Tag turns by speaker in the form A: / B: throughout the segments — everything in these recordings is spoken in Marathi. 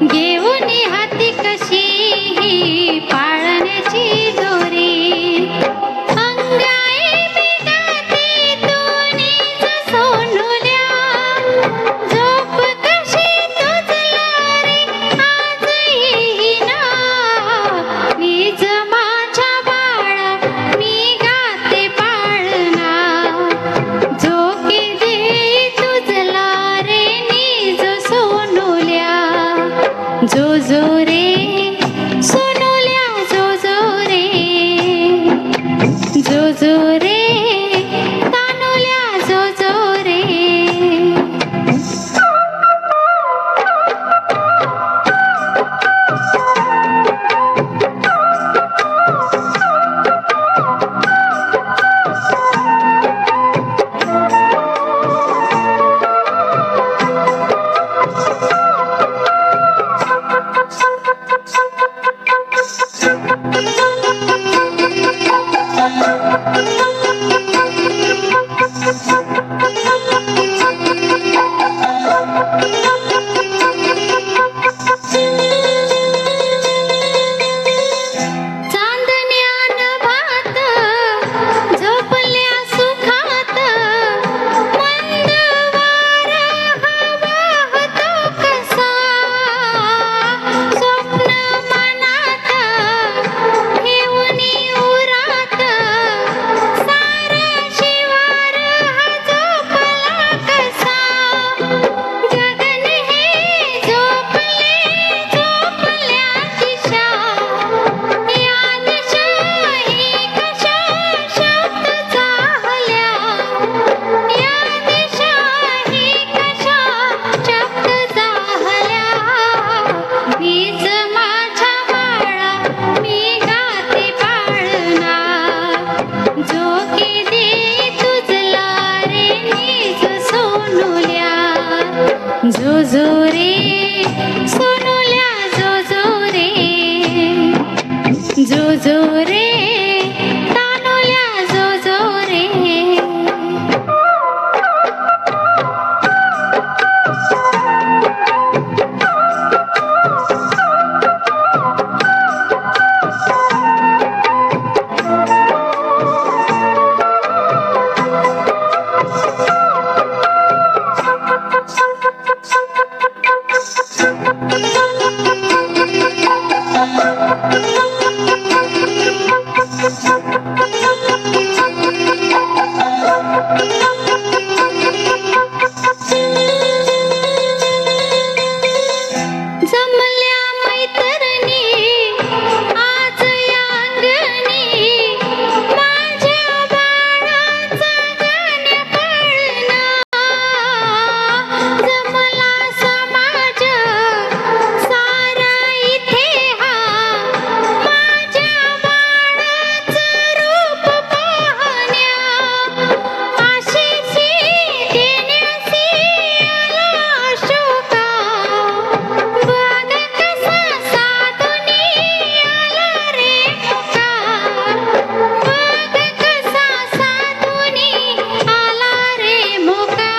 A: घेऊन हाती कशी ही पाळण्याची दोरी अंगाई बिगाती दोन्हीच सोनुल्या झोप कशी तुझला रे आजही ना नीज माझ्या बाळा मी गाते पाळणा झोके दे तुझला रे नीज सोनुल्या जो जो रे सोनुल्या जो जो रे जो जो रे तानुल्या जो जो रे चांदण्यान भात झोपल्या सुखात मंद वार वाहतो कसा स्वप्न मनात घेऊनी उरात सार शिवार झोपला कसा गगन हे झोपले झोपल्या दिशा या दिशा ही कशा शब्द झाल्या या दिशा ही कशा शब्द झाल्या वीज माझ्या बाळा मी गाते पाळणा झोके दे तुझला रे नीज सोनुल्या जो जो रे सोनुल्या जो जो रे जो जो रे तानुल्या जो जो रे जमल्या मैत्रिणी आज या अंगणी माझ्या बाळाचा गाण्या पाळणा जमला समाज सारा इथे हा माझ्या बाळाचं रूप पाहण्या आशिषी देण्यासी आला अशोका बघ कसा साधुनी आला रे मुका बघ कसा साधुनी आला रे मुका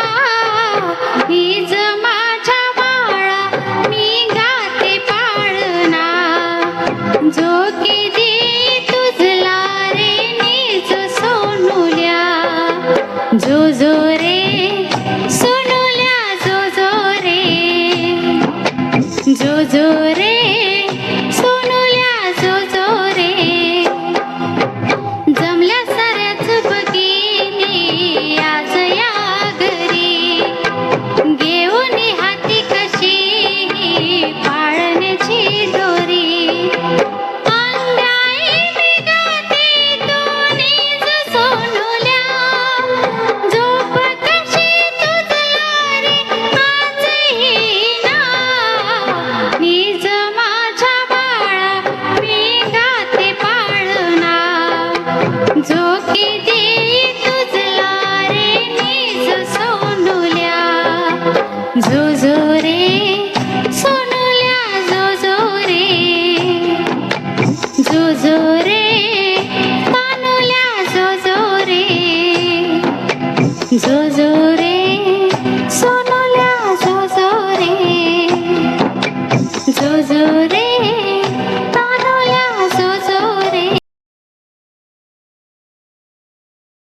A: हीज माझ्या बाळा मी गाते पाळणा झोके दे तुझला रे नीज सोनुल्या जो जो रे सोनुल्या जो जो रे जो जो रे सोनुल्या जो जो रे जमल्या साऱ्याच बघितली आज या घरी घेऊन हाती कशी ही पाळण्याची दोरी अंगाई बिगाती दोन्हीच सोनुल्या झोप कशी तुझला रे आजही ना नीज माझ्या बाळा मी गाते पाळणा झोके दे तुझला रे नीज सोनुल्या जो जो रे सोनुल्या जो जो रे जो जो